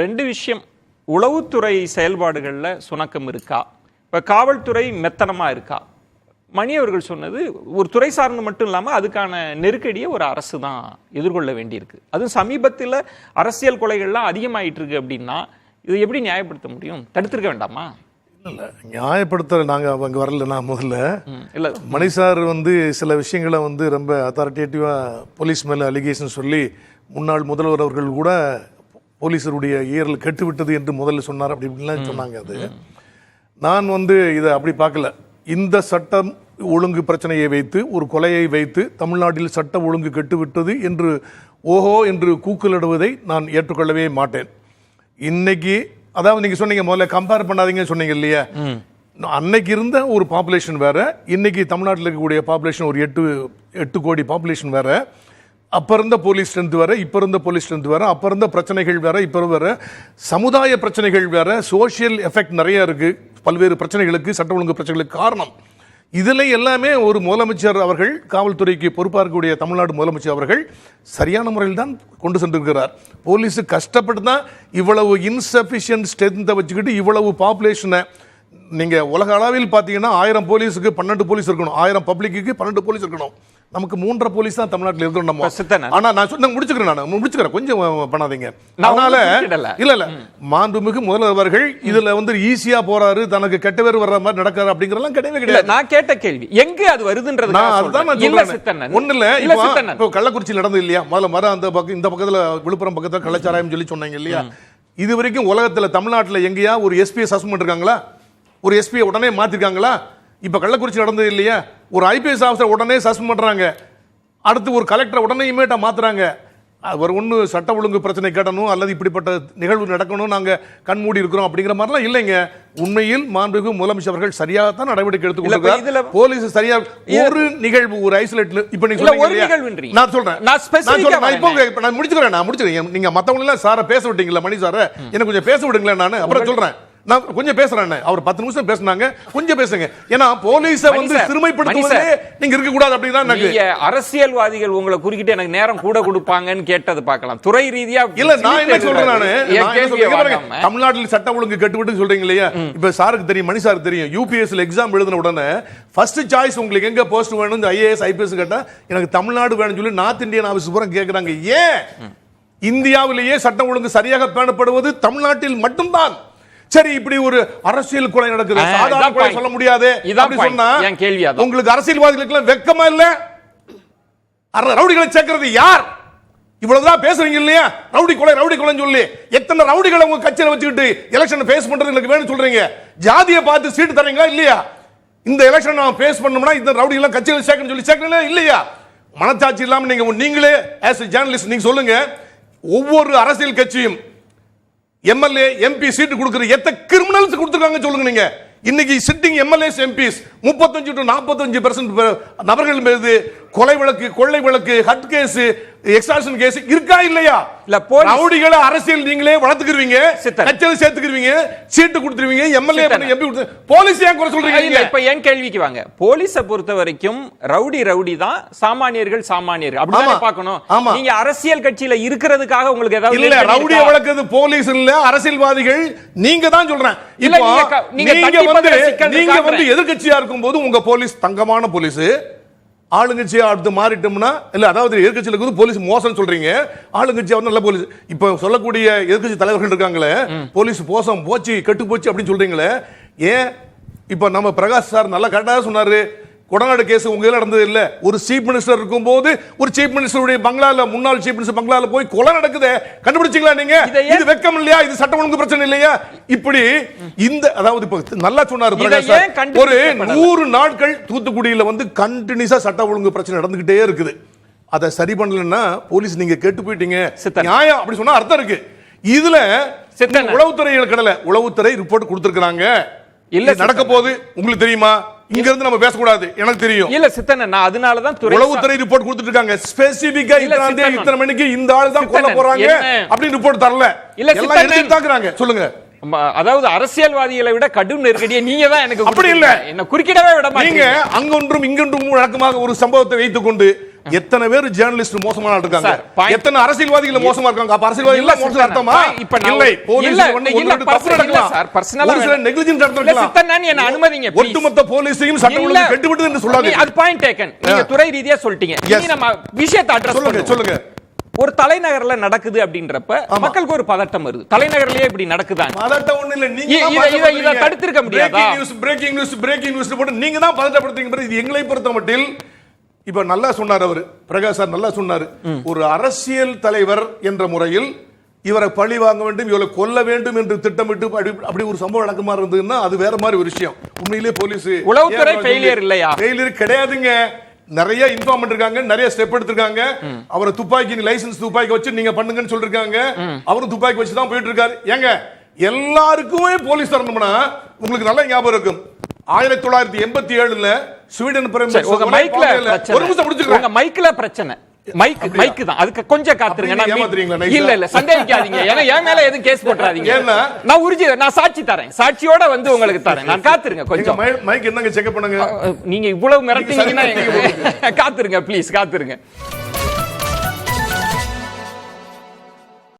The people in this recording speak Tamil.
ரெண்டு விஷயம். உளவுத்துறை செயல்பாடுகளில் சுணக்கம் இருக்கா? இப்போ காவல்துறை மெத்தனமாக இருக்கா? மணி அவர்கள் சொன்னது ஒரு துறை சார்ந்து மட்டும் இல்லாமல் அதுக்கான நெருக்கடியை ஒரு அரசு தான் எதிர்கொள்ள வேண்டியிருக்கு. அதுவும் சமீபத்தில் அரசியல் கொலைகள்லாம் அதிகமாயிட்டு இருக்கு அப்படின்னா இது எப்படி நியாயப்படுத்த முடியும்? தடுத்திருக்க வேண்டாமா? இல்லை, நியாயப்படுத்த நாங்கள் அங்கே வரல. நான் முதல்ல இல்லை, மணி சார் சில விஷயங்களை ரொம்ப அத்தாரிட்டேட்டிவாக போலீஸ் மேலே அலிகேஷன் சொல்லி முன்னாள் முதல்வர் அவர்கள் கூட போலீஸருடைய ஈரல் கெட்டுவிட்டது என்று முதல்ல சொன்னார். அப்படி இப்படின்லாம் சொன்னாங்க. அது நான் இதை அப்படி பார்க்கல. இந்த சட்டம் ஒழுங்கு பிரச்சனையை வைத்து ஒரு கொலையை வைத்து தமிழ்நாட்டில் சட்ட ஒழுங்கு கெட்டுவிட்டது என்று ஓஹோ என்று கூக்குலிடுவதை நான் ஏற்றுக்கொள்ளவே மாட்டேன். இன்னைக்கு அதாவது நீங்க சொன்னீங்க முதல்ல கம்பேர் பண்ணாதீங்கன்னு சொன்னீங்க இல்லையா? அன்னைக்கு இருந்த ஒரு பாப்புலேஷன் வேற, இன்னைக்கு தமிழ்நாட்டில் இருக்கக்கூடிய பாப்புலேஷன் ஒரு 8 கோடி பாப்புலேஷன் வேற. அப்ப இருந்த போலீஸ் ஸ்ட்ரென்த் வேற, இப்ப இருந்த போலீஸ் ஸ்ட்ரென்த் வேற, அப்ப இருந்த பிரச்சனைகள் வேற, இப்ப வேற, சமுதாய பிரச்சனைகள் வேற, சோசியல் எஃபெக்ட் நிறைய இருக்கு. பல்வேறு பிரச்சனைகளுக்கு, சட்ட ஒழுங்கு பிரச்சனைகளுக்கு காரணம் இதுல எல்லாமே ஒரு முதலமைச்சர் அவர்கள், காவல்துறைக்கு பொறுப்பாக இருக்கக்கூடிய தமிழ்நாடு முதலமைச்சர் அவர்கள் சரியான முறையில் தான் கொண்டு சென்றிருக்கிறார். போலீஸு கஷ்டப்பட்டு தான் இவ்வளவு இன்சபிஷியன்ட் ஸ்ட்ரென்த்தை வச்சுக்கிட்டு இவ்வளவு பாப்புலேஷனை நீங்க உலக அளவில் பார்த்தீங்கன்னா 1000 போலீஸுக்கு 12 போலீஸ் இருக்கணும், 1000 பப்ளிக்கு 12 போலீஸ் இருக்கணும். நமக்கு 3.5 போலீஸ் தான் தமிழ்நாட்டில் இருக்கணும் நம்ம. ஆனா நான் சொன்ன முடிச்சுக்கிறேன் கொஞ்சம் பண்ணாதீங்க. அதனால இல்ல மாண்புமிகு முதல்வர்கள் இதுல ஈஸியா போறாரு, தனக்கு கெட்ட பேர் வர்ற மாதிரி நடக்காரு அப்படிங்கறதெல்லாம் கிடையவே கிடையாது. நான் கேட்ட கேள்வி எங்க அது வருதுன்றது ஒண்ணு இல்ல. இப்போ கள்ளக்குறிச்சியில் நடந்தது இல்லையா? முதல்ல அந்த பக்கம் இந்த பக்கத்துல விழுப்புரம் பக்கத்துல கள்ளச்சாராயம் சொல்லி சொன்னாங்க இல்லையா? இது வரைக்கும் உலகத்துல தமிழ்நாட்டில் எங்கேயா ஒரு எஸ்பியை சஸ்பெண்ட் பண்ணிருக்காங்களா? ஒரு எஸ்பியை உடனே மாத்திருக்காங்களா? இப்ப கள்ளக்குறிச்சி நடந்தது இல்லையா? ஒரு ஐபிஎஸ் ஆஃபீஸர் உடனே சஸ்பெண்ட் பண்றாங்க, அடுத்து ஒரு கலெக்டர் உடனே இமீடியட்டா மாத்துறாங்க. அவர் ஒண்ணு சட்ட ஒழுங்கு பிரச்சனை கேட்டணும் அல்லது இப்படிப்பட்ட நிகழ்வு நடக்கணும் நாங்க கண்மூடி இருக்கிறோம் அப்படிங்கிற மாதிரிலாம் இல்லைங்க. உண்மையில் மாண்புமிகு முதலமைச்சர் அவர்கள் சரியாகத்தான் நடவடிக்கை எடுத்துக்கொண்டிருக்கிறார். போலீஸ் சரியா ஒரு நிகழ்வு ஒரு ஐசோலேட்ல இப்ப நீங்க சொல்றீங்க, நான் சொல்றேன், நான் முடிச்சுக்கிறேன். நீங்க மத்தவங்க எல்லாம் சார பேச விட்டீங்களா? மணி சார எனக்கு கொஞ்சம் பேச விடுங்களேன், நான் அப்புறம் சொல்றேன். நான் கொஞ்சம் பேசுறேன். அவர் 10 நிமிஷம் பேசினாங்க, கொஞ்சம் பேசுங்க. ஏன்னா போலீஸ சிறுமைப்படுத்துவதே நீங்க இருக்க கூடாது அப்படின்னா நீங்க அரசியல்வாதிகள் உங்களை குறிக்கிட்டு எனக்கு நேரம் கூட கொடுப்பாங்கன்னு கேட்டது பார்க்கலாம். துறை ரீதியா இல்ல, நான் என்ன சொல்றேன், நானு தமிழ்நாட்டில் சட்ட ஒழுங்கு கெட்டுவிட்டு சொல்றீங்க இல்லையா? இப்ப சாருக்கு தெரியும், மணி சாருக்கு தெரியும், யூபிஎஸ்ல எக்ஸாம் எழுதின உடனே ஃபர்ஸ்ட் சாய்ஸ் உங்களுக்கு எங்க போஸ்ட் வேணும், ஐஏஎஸ் ஐபிஎஸ் கேட்டா எனக்கு தமிழ்நாடு வேணும்னு சொல்லி நார்த் இந்தியன் ஆபீஸ் பூரா கேக்குறாங்க. ஏன்? இந்தியாவிலேயே சட்டம் ஒழுங்கு சரியாக பேணப்படுவது தமிழ்நாட்டில் மட்டும்தான். சரி, இப்படி ஒரு அரசியல் கொலை நடக்குது, சாதாரண கொலை சொல்ல முடியாது அப்படி சொன்னா உங்களுக்கு அரசியல்வாதிகளுக்கு வெக்கமா இல்ல? ரவுடிகளை சேர்க்கிறது யார்? இவ்வளவுதான் பேசுறீங்க இல்லையா? ரவுடி கொலைன்னு சொல்லி எத்தனை ரவுடிகளை உங்க கட்சியில வச்சுக்கிட்டு எலெக்ஷன் ஃபேஸ் பண்றது எனக்கு வேணும்னு சொல்றீங்க. ஜாதியை பார்த்து சீட்டு தரீங்களா இல்லையா? இந்த எலெக்ஷன் நான் ஃபேஸ் பண்ணோம்னா இந்த ரவுடிகளை கட்சியில சேர்க்கணும்னு சொல்லி சேர்க்கணும் இல்லையா? மனச்சாட்சி இல்லாம நீங்களே ஆஸ் எ ஜர்னலிஸ்ட் நீங்க சொல்லுங்க, ஒவ்வொரு அரசியல் கட்சியும் எம்எல்ஏ எம்பி சீட்டு கொடுக்கிற எத்தனை கிரிமினல்ஸ் கொடுத்துருக்காங்க சொல்லுங்க. நீங்க இன்னைக்கு சிட்டிங் எம்எல்ஏஸ் எம்பிஸ் 35 to 45% நபர்கள் மீது கொலை வழக்கு, கொள்ளை வழக்கு, ஹட் கேஸ், எக்ஸ்டார்ஷன் கேஸ் இருக்கா இல்லையா? ரவுடிகளை அரசியல் நீங்களே வளர்த்துக்குவீங்க, கட்சியில சேர்த்துக்குவீங்க, சீட்டு கொடுத்துருவீங்க, எம்எல்ஏ எம்பி கொடுத்து போலீஸ் ஏன் குறை சொல்றீங்க? இப்ப ஏன் கேள்விக்கு வாங்க. போலீஸை பொறுத்த வரைக்கும் ரவுடி தான், சாமானியர்கள் அப்படியே பார்க்கணும். நீங்க அரசியல் கட்சியில இருக்கிறதுக்காக உங்களுக்கு ஏதாவது இல்ல, ரவுடியை வளர்க்கிறது போலீஸ் இல்ல, அரசியல்வாதிகள். நீங்க தான் சொல்றேன். நீங்க எதிர்கட்சியா இருக்கும் போது உங்க போலீஸ் தங்கமான போலீஸ், ஆளுங்கட்சியா அடுத்து மாறிட்டோம்னா இல்ல, அதாவது எதிர்கட்சியில இருக்குது போலீஸ் மோசம் சொல்றீங்க, ஆளுங்கட்சியா நல்ல போலீஸ். இப்ப சொல்லக்கூடிய எதிர்கட்சி தலைவர்கள் இருக்காங்களே, போலீஸ் மோசம் போச்சு, கெட்டு போச்சு அப்படின்னு சொல்றீங்களே, ஏன்? இப்ப நம்ம பிரகாஷ் சார் நல்லா கரெக்டாக சொன்னாரு, கொடநாடு கேஸ் உங்க இதுல நடந்தது இல்ல. ஒரு சீஃப் மினிஸ்டர் இருக்கும்போது ஒரு சீஃப் மினிஸ்டருடைய பங்களால, முன்னாள் சீஃப் மினிஸ்டர் பங்களால போய் கொலை நடக்குது, கண்டுபிடிச்சீங்களா நீங்க? இது வெக்கம் இல்லையா? இது சட்ட ஒழுங்கு பிரச்சனை இல்லையா? இப்படி இந்த அதாவது இப்ப நல்லா சொன்னாரு பிரகாஷ் சார், ஒரு 100 நாட்கள் தூத்துக்குடியில கண்டினியூஸா சட்ட ஒழுங்கு பிரச்சனை நடந்துகிட்டே இருக்குது. அதை சரி பண்ணலன்னா போலீஸ் நீங்க கேட்டு போயிட்டீங்க, நியாயம் அப்படி சொன்னா அர்த்தம் இருக்கு. இதுல உளவுத்துறை கடலை உளவுத்துறை ரிப்போர்ட் கொடுத்திருக்காங்க. இல்ல நடக்க போகுது உங்களுக்கு தெரியுமா? இங்க இருந்து நம்ம பேச கூடாது, எனக்கு தெரியும். இல்ல சித்தன, நான் அதனால தான் உளவுத்துறை ரிப்போர்ட் கொடுத்துட்டு இருக்காங்க. ஸ்பெசிபிக்கா இத்தனை மணிக்கு இந்த ஆளு தான் கொல்ல போறாங்க அப்படி ரிப்போர்ட் தரல. இல்ல எல்லாம் எழுதி தாக்குறாங்க. சொல்லுங்க. அதாவது அரசியல்வாதிகளை விட கடும் நெருக்கடியை நீங்க தான் எனக்கு அப்படி இல்ல என்ன குறுக்கிடவே விட மாட்டீங்க. நீங்க அங்கொன்றும் இங்கொன்றும் வழக்கமாக ஒரு சம்பவத்தை வைத்துக் கொண்டு எத்தனை பேர் ஜேர்னலிஸ்ட் மோசமான இருக்காங்க, சார், point- எத்தனை அரசியல்வாதிகள் மோசமா இருக்காங்க. அப்ப அரசியல்வாதிகள் இல்ல, மோசம் சித்தண்ணா. அர்த்தமா? இப்ப நான் இல்லை, ஒரு- போலீஸ் இல்ல, ஒண்ணு இல்ல, ரெண்டு தப்பு இல்ல, நடக்கலாம். சார், personal-ஆ ஒரு சில வேணாம். negligent இல்ல, நடக்கலாம். சித்தண்ணா, நீ என்ன அனுமதிங்க, please. ஒட்டுமொத்த போலீஸையும் சட்டம் இல்ல, ஒழுங்கு கெட்டுவிட்டு என்று சொல்லாதீங்க. அது பாயிண்ட் டேக்கன். நீங்க துறை ரீதியா சொல்லிட்டீங்க. Yes. இனி நம்ம விஷயத்தை அட்ரஸ் சொல்லுங்க பண்ணுவோம். சொல்லுங்க. ஒரு தலைநகர்ல நடக்குது அப்படின்றப்ப மக்களுக்கு ஒரு பதட்டம் வருது. தலைநகர்லயே இப்படி நடக்குதா? பதட்டம் ஒண்ணு இல்ல, நீங்க இ- தான் இத- இத- இத பதட்டப்படுத்துறீங்க. தடுத்திருக்க முடியாதா? பிரேக்கிங் நியூஸ் போட்டு நீங்க தான் பதட்டப்படுத்துறீங்க. இது எங்களை பொறுத்த மட்டில் இப்ப நல்லா சொன்னார் அவர், பிரகாஷ் சார் நல்லா சொன்னார். ஒரு அரசியல் தலைவர் என்ற முறையில் இவரை பழி வாங்க வேண்டும், இவரை கொல்ல வேண்டும் என்று திட்டமிட்டு அப்படி ஒரு சம்பவம் நடக்குமா இருந்ததுன்னா அது வேற மாதிரி ஒரு விஷயம். உண்மையிலே போலீஸ் உளவுத்துறை ஃபெயிலியர் இல்லையா? ஃபெயிலியர் கிடையாதுங்க. நிறைய இன்ஃபார்ம் இருக்காங்க, நிறைய ஸ்டெப் எடுத்திருக்காங்க. அவரை துப்பாக்கி லைசன்ஸ் துப்பாக்கி வச்சு நீங்க பண்ணுங்கன்னு சொல்லிருக்காங்க. அவரும் துப்பாக்கி வச்சு தான் போயிட்டு இருக்காரு. ஏங்க எல்லாருக்குமே போலீஸ் தரணும்னா உங்களுக்கு நல்ல ஞாபகம் இருக்கும். 1987 ஸ்வீடன் உங்க மைக்ல பிரச்சனை. ஒரு நிமிஷம் முடிச்சுக்கிறேன். உங்க மைக்ல பிரச்சனை. மைக் தான். அதுக்கு கொஞ்சம் காத்துருங்க. அப்படி ஏமாத்துறீங்களா நைஸா? இல்ல சந்தேகிக்காதீங்க. ஏன்னா என் மேல எதுவும் கேஸ் போட்டுறாதீங்க. ஏன்னா? நான் சாட்சி தரேன். சாட்சியோட வந்து உங்களுக்கு தரேன். நான் காத்துருங்க கொஞ்சம். மைக் என்னங்க செக் பண்ணுங்க. நீங்க இவ்வளவு மிரட்டினீங்கன்னா காத்துருங்க ப்ளீஸ், காத்துருங்க.